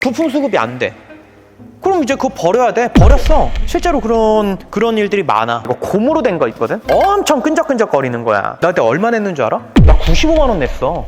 부품 수급이 안 돼. 그럼 이제 그거 버려야 돼. 버렸어. 실제로 그런 일들이 많아. 이거 고무로 된 거 있거든. 엄청 끈적끈적 거리는 거야. 나 그때 얼마 냈는 줄 알아? 나 95만 원 냈어.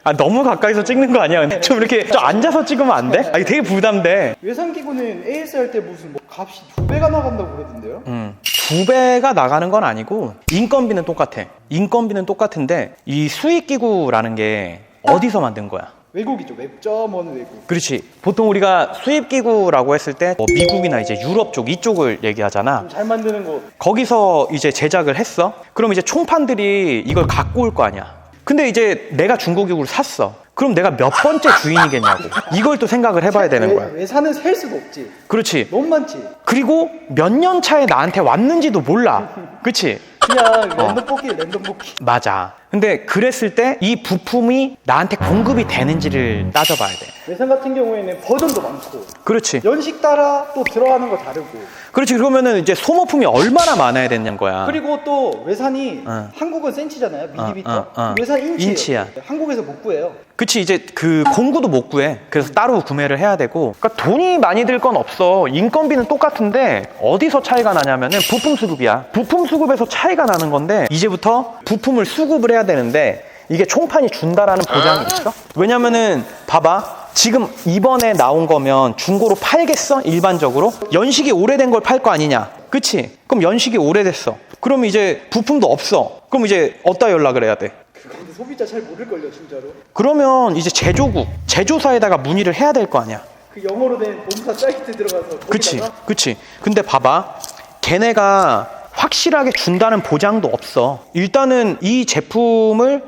아, 너무 가까이서 찍는 거 아니야? 근데 좀 이렇게 좀 앉아서 찍으면 안 돼? 아니, 되게 부담돼. 외상기구는 AS 할 때 무슨 뭐 값이 2배가 나간다고 그러던데요? 2배가 나가는 건 아니고 인건비는 똑같아. 인건비는 똑같은데 이 수입기구라는 게 어디서 만든 거야? 외국이죠. 웹점원 외국. 그렇지. 보통 우리가 수입기구라고 했을 때 뭐 미국이나 이제 유럽 쪽 이쪽을 얘기하잖아. 좀 잘 만드는 거. 거기서 이제 제작을 했어. 그럼 이제 총판들이 이걸 갖고 올 거 아니야. 근데 이제 내가 중고기구를 샀어. 그럼 내가 몇 번째 주인이겠냐고. 이걸 또 생각을 해봐야 되는 거야. 외사는 셀 수가 없지. 그렇지. 너무 많지. 그리고 몇 년 차에 나한테 왔는지도 몰라. 그렇지? 그냥 랜덤 뽑기, 랜덤 뽑기. 맞아. 근데 그랬을 때 이 부품이 나한테 공급이 되는지를 따져봐야 돼. 외상 같은 경우에는 버전도 많고 그렇지. 연식 따라 또 들어가는 거 다르고. 그렇지. 그러면은 이제 소모품이 얼마나 많아야 되는 거야. 그리고 또 외산이 한국은 센치잖아요. 미리미터. 외산 인치야. 한국에서 못 구해요. 그치. 이제 그 공구도 못 구해. 그래서 따로 구매를 해야 되고. 그러니까 돈이 많이 들 건 없어. 인건비는 똑같은데 어디서 차이가 나냐면은 부품 수급이야. 부품 수급에서 차이가 나는 건데 이제부터 부품을 수급을 해야 되는데 이게 총판이 준다라는 보장이 있어? 왜냐면은 봐봐. 지금 이번에 나온 거면 중고로 팔겠어? 일반적으로? 연식이 오래된 걸 팔 거 아니냐? 그치? 그럼 연식이 오래됐어. 그럼 이제 부품도 없어. 그럼 이제 어디다 연락을 해야 돼? 근데 소비자 잘 모를걸요, 진짜로. 그러면 이제 제조국, 제조사에다가 문의를 해야 될 거 아니야? 그 영어로 된 본사 사이트 들어가서 그치, 그치. 근데 봐봐. 걔네가 확실하게 준다는 보장도 없어. 일단은 이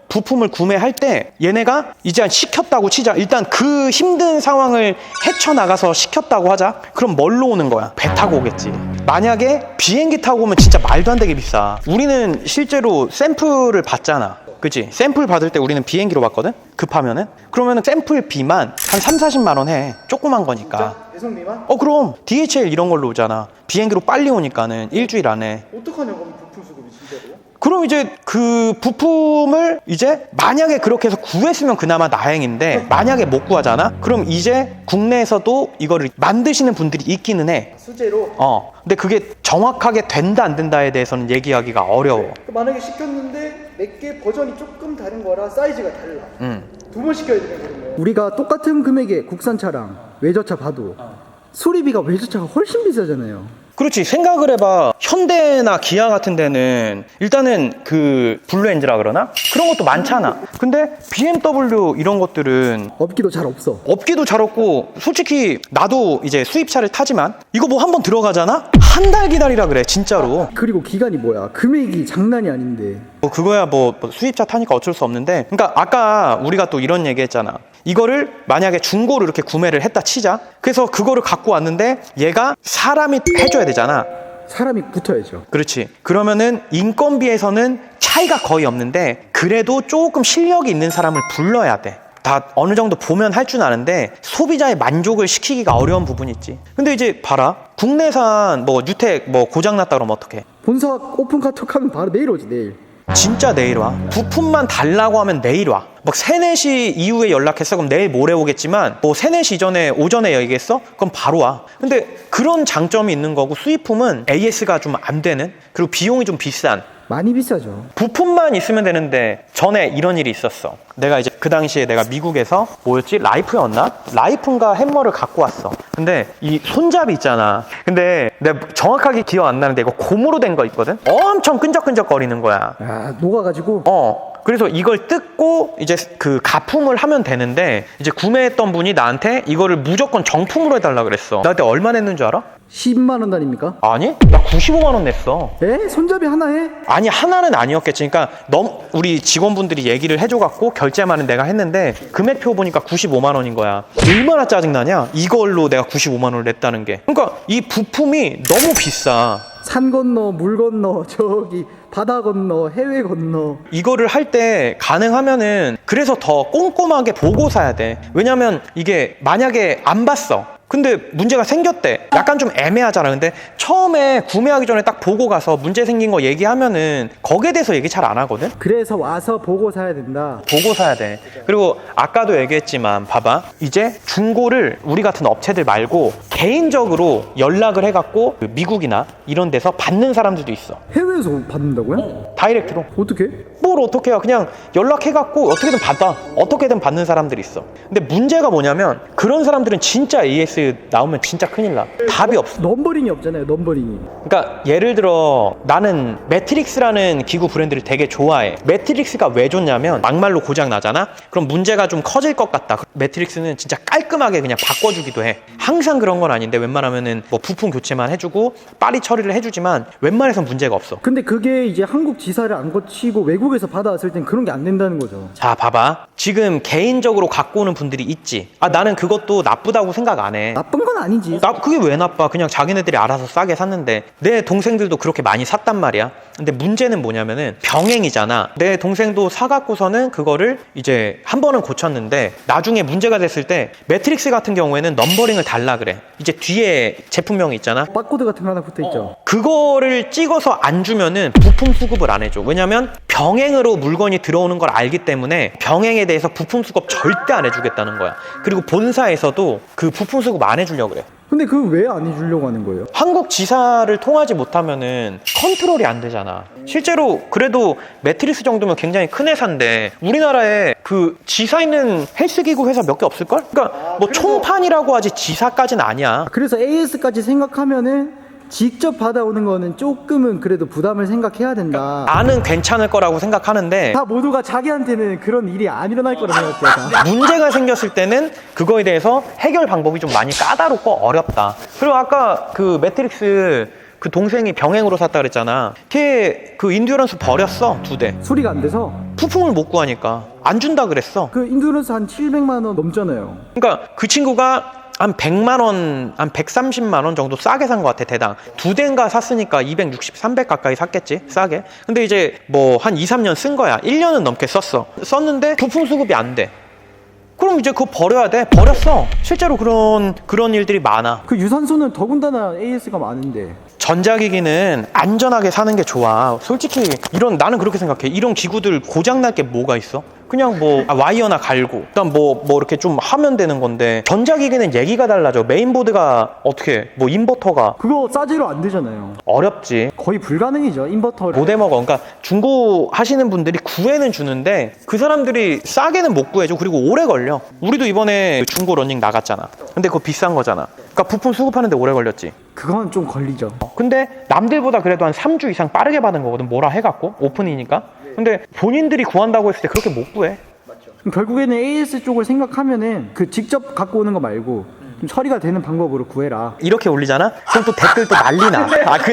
부품을 구매할 때 얘네가 이제 시켰다고 치자. 일단 그 힘든 상황을 헤쳐나가서 시켰다고 하자. 그럼 뭘로 오는 거야? 배 타고 오겠지. 만약에 비행기 타고 오면 진짜 말도 안 되게 비싸. 우리는 실제로 샘플을 받잖아. 그치? 샘플 받을 때 우리는 비행기로 받거든? 급하면은? 그러면은 샘플비만 한 3, 40만 원 해. 조그만 거니까. 진짜? 배송비만? 그럼 DHL 이런 걸로 오잖아. 비행기로 빨리 오니까는 일주일 안에. 어떡하냐, 그럼 부품 수급이 진짜로? 그럼 이제 그 부품을 이제 만약에 그렇게 해서 구했으면 그나마 다행인데 만약에 못 구하잖아? 그럼 이제 국내에서도 이거를 만드시는 분들이 있기는 해. 수제로? 근데 그게 정확하게 된다 안 된다에 대해서는 얘기하기가 어려워. 만약에 시켰는데 몇 개 버전이 조금 다른 거라 사이즈가 달라. 2번 시켜야 되는 거거든요. 우리가 똑같은 금액의 국산 차랑 외제차 봐도 수리비가 외제차가 훨씬 비싸잖아요. 그렇지. 생각을 해봐. 현대나 기아 같은 데는 일단은 그 블루엔즈라 그러나? 그런 것도 많잖아. 근데 BMW 이런 것들은 업기도 잘 없어. 업기도 잘 없고 솔직히 나도 이제 수입차를 타지만 이거 뭐 한번 들어가잖아? 한 달 기다리라 그래 진짜로. 그리고 기간이 뭐야? 금액이 장난이 아닌데. 그거야 뭐 수입차 타니까 어쩔 수 없는데, 그러니까 아까 우리가 또 이런 얘기 했잖아. 이거를 만약에 중고로 이렇게 구매를 했다 치자. 그래서 그거를 갖고 왔는데 얘가 사람이 해줘야 되잖아. 사람이 붙어야죠. 그렇지. 그러면은 인건비에서는 차이가 거의 없는데 그래도 조금 실력이 있는 사람을 불러야 돼. 다 어느 정도 보면 할 줄 아는데 소비자의 만족을 시키기가 어려운 부분이 있지. 근데 이제 봐라. 국내산 뭐 유택 뭐 고장났다 그러면 어떡해? 본사 오픈 카톡하면 바로 내일 오지, 내일. 진짜 내일 와. 부품만 달라고 하면 내일 와. 막 3, 4시 이후에 연락했어? 그럼 내일 모레 오겠지만 뭐 3, 4시 전에 오전에 얘기했어? 그럼 바로 와. 근데 그런 장점이 있는 거고 수입품은 AS가 좀 안 되는, 그리고 비용이 좀 비싼. 많이 비싸죠. 부품만 있으면 되는데 전에 이런 일이 있었어. 내가 이제 그 당시에 내가 미국에서 뭐였지? 라이프였나? 라이프인가 햄머를 갖고 왔어. 근데 이 손잡이 있잖아. 근데 내가 정확하게 기억 안 나는데 이거 고무로 된 거 있거든? 엄청 끈적끈적 거리는 거야. 아, 녹아가지고. 그래서 이걸 뜯고 이제 그 가품을 하면 되는데 이제 구매했던 분이 나한테 이거를 무조건 정품으로 해달라 그랬어. 나 그때 얼마 냈는 줄 알아? 10만 원 단입니까? 아니? 나 95만 원 냈어. 에? 손잡이 하나에? 아니, 하나는 아니었겠지. 그러니까 우리 직원분들이 얘기를 해줘갖고 결제만은 내가 했는데 금액표 보니까 95만 원인 거야. 얼마나 짜증나냐? 이걸로 내가 95만 원을 냈다는 게. 그러니까 이 부품이 너무 비싸. 산 건너, 물 건너, 저기 바다 건너, 해외 건너. 이거를 할 때 가능하면은 그래서 더 꼼꼼하게 보고 사야 돼. 왜냐면 이게 만약에 안 봤어. 근데 문제가 생겼대. 약간 좀 애매하잖아. 근데 처음에 구매하기 전에 딱 보고 가서 문제 생긴 거 얘기하면은 거기에 대해서 얘기 잘 안 하거든? 그래서 와서 보고 사야 된다. 보고 사야 돼. 그리고 아까도 얘기했지만 봐봐. 이제 중고를 우리 같은 업체들 말고 개인적으로 연락을 해갖고 그 미국이나 이런 데서 받는 사람들도 있어. 해외에서 받는다고요? 다이렉트로. 어떻게? 뭘 어떻게 해요? 그냥 연락해갖고 어떻게든 받아. 어떻게든 받는 사람들이 있어. 근데 문제가 뭐냐면 그런 사람들은 진짜 AS 나오면 진짜 큰일 나. 답이 없어. 넘버링이 없잖아요. 넘버링이. 그러니까 예를 들어 나는 매트릭스라는 기구 브랜드를 되게 좋아해. 매트릭스가 왜 좋냐면 막말로 고장 나잖아? 그럼 문제가 좀 커질 것 같다. 매트릭스는 진짜 깔끔하게 그냥 바꿔주기도 해. 항상 그런 건 아닌데 웬만하면은 뭐 부품 교체만 해주고 빠리 처리를 해주지만 웬만해선 문제가 없어. 근데 그게 이제 한국 지사를 안 거치고 외국에서 받아왔을 땐 그런 게 안 된다는 거죠. 자, 봐봐. 지금 개인적으로 갖고 오는 분들이 있지. 아, 나는 그것도 나쁘다고 생각 안 해. 나쁜 건 아니지. 그게 왜 나빠? 그냥 자기네들이 알아서 싸게 샀는데 내 동생들도 그렇게 많이 샀단 말이야. 근데 문제는 뭐냐면은 병행이잖아. 내 동생도 사갖고서는 그거를 이제 한 번은 고쳤는데 나중에 문제가 됐을 때 매트릭스 같은 경우에는 넘버링을 달라 그래. 이제 뒤에 제품명이 있잖아. 바코드 같은 거 하나 붙어 있죠. 그거를 찍어서 안 주면은 부품 수급을 안 해줘. 왜냐면 병행으로 물건이 들어오는 걸 알기 때문에 병행에 대해서 부품 수급 절대 안 해주겠다는 거야. 그리고 본사에서도 그 부품 수급 안 해주려고 그래. 근데 그거 왜 안 해주려고 하는 거예요? 한국 지사를 통하지 못하면은 컨트롤이 안 되잖아. 실제로 그래도 매트리스 정도면 굉장히 큰 회사인데 우리나라에 그 지사 있는 헬스기구 회사 몇 개 없을걸? 그러니까 뭐 총판이라고 하지 지사까지는 아니야. 그래서 AS까지 생각하면은 직접 받아오는 거는 조금은 그래도 부담을 생각해야 된다. 나는 괜찮을 거라고 생각하는데 다 모두가 자기한테는 그런 일이 안 일어날 거라 생각해요. 다. 문제가 생겼을 때는 그거에 대해서 해결 방법이 좀 많이 까다롭고 어렵다. 그리고 아까 그 매트릭스 그 동생이 병행으로 샀다 그랬잖아. 걔 그 인듀런스 버렸어 2대. 수리가 안 돼서 부품을 못 구하니까 안 준다 그랬어. 그 인듀런스 한 700만 원 넘잖아요. 그러니까 그 친구가 한 100만 원, 한 130만 원 정도 싸게 산 것 같아, 대당. 2대인가 샀으니까 260, 300 가까이 샀겠지, 싸게. 근데 이제 뭐 한 2, 3년 쓴 거야. 1년은 넘게 썼어. 썼는데 부품 수급이 안 돼. 그럼 이제 그거 버려야 돼. 버렸어. 실제로 그런 일들이 많아. 그 유산소는 더군다나 AS가 많은데. 전자기기는 안전하게 사는 게 좋아. 솔직히 나는 그렇게 생각해. 이런 기구들 고장날 게 뭐가 있어? 그냥 뭐 와이어나 갈고 일단 뭐 이렇게 좀 하면 되는 건데 전자기기는 얘기가 달라져. 메인보드가 어떻게 뭐 인버터가 그거 싸제로 안 되잖아요. 어렵지. 거의 불가능이죠. 인버터를. 못 해먹어. 그러니까 중고 하시는 분들이 구해는 주는데 그 사람들이 싸게는 못 구해줘. 그리고 오래 걸려. 우리도 이번에 중고 러닝 나갔잖아. 근데 그거 비싼 거잖아. 그러니까 부품 수급하는데 오래 걸렸지. 그건 좀 걸리죠. 근데 남들보다 그래도 한 3주 이상 빠르게 받은 거거든. 뭐라 해갖고 오픈이니까. 근데 본인들이 구한다고 했을 때 그렇게 못 구해. 그럼 결국에는 AS 쪽을 생각하면은 그 직접 갖고 오는 거 말고 좀 처리가 되는 방법으로 구해라. 이렇게 올리잖아? 그럼 또 댓글 또 난리 나.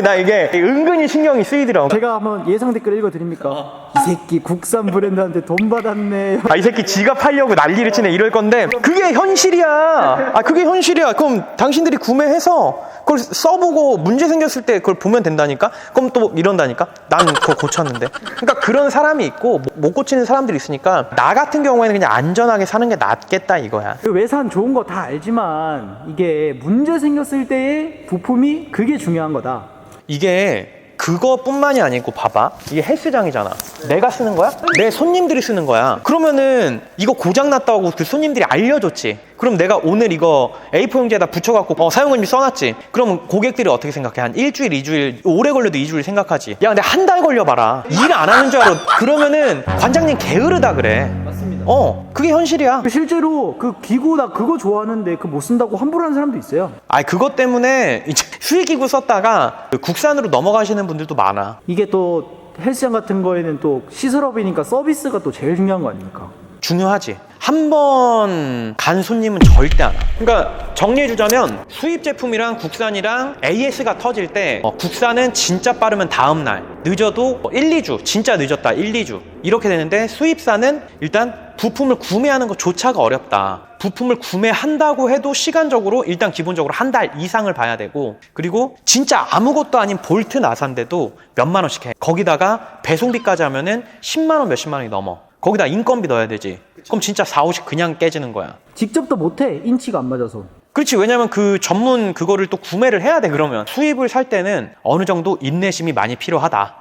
나 이게 은근히 신경이 쓰이더라고. 제가 한번 예상 댓글 읽어드립니까? 이 새끼 국산 브랜드한테 돈 받았네. 이 새끼 지가 팔려고 난리를 치네 이럴 건데 그게 현실이야. 그게 현실이야. 그럼 당신들이 구매해서 그걸 써보고 문제 생겼을 때 그걸 보면 된다니까? 그럼 또 이런다니까? 난 그거 고쳤는데. 그러니까 그런 사람이 있고 못 고치는 사람들이 있으니까 나 같은 경우에는 그냥 안전하게 사는 게 낫겠다 이거야. 그 외산 좋은 거 다 알지만 이게 문제 생겼을 때의 부품이 그게 중요한 거다. 이게 그거뿐만이 아니고 봐봐. 이게 헬스장이잖아. 내가 쓰는 거야? 내 손님들이 쓰는 거야. 그러면은 이거 고장났다고 그 손님들이 알려줬지. 그럼 내가 오늘 이거 A4 용지에다 붙여갖고 사용금지 써놨지. 그럼 고객들이 어떻게 생각해? 한 일주일, 2주일, 오래 걸려도 2주일 생각하지. 야 근데 한 달 걸려봐라. 일 안 하는 줄 알아. 그러면은 관장님 게으르다 그래. 맞습니다. 그게 현실이야. 실제로 그 기구 나 그거 좋아하는데 그 못 쓴다고 환불 하는 사람도 있어요. 그것 때문에 이제 수익기구 썼다가 국산으로 넘어가시는 분들도 많아. 이게 또 헬스장 같은 거에는 또 시설업이니까 서비스가 또 제일 중요한 거 아닙니까? 중요하지. 한 번 간 손님은 절대 안 와. 그러니까 정리해주자면 수입 제품이랑 국산이랑 AS가 터질 때 국산은 진짜 빠르면 다음날, 늦어도 1, 2주, 진짜 늦었다 1, 2주 이렇게 되는데 수입산은 일단 부품을 구매하는 것조차가 어렵다. 부품을 구매한다고 해도 시간적으로 일단 기본적으로 한 달 이상을 봐야 되고, 그리고 진짜 아무것도 아닌 볼트 나사인데도 몇만 원씩 해. 거기다가 배송비까지 하면은 10만 원, 몇십만 원이 넘어. 거기다 인건비 넣어야 되지. 그럼 진짜 4, 50 그냥 깨지는 거야. 직접도 못해. 인치가 안 맞아서. 그렇지. 왜냐면 그 전문 그거를 또 구매를 해야 돼. 그러면 수입을 살 때는 어느 정도 인내심이 많이 필요하다.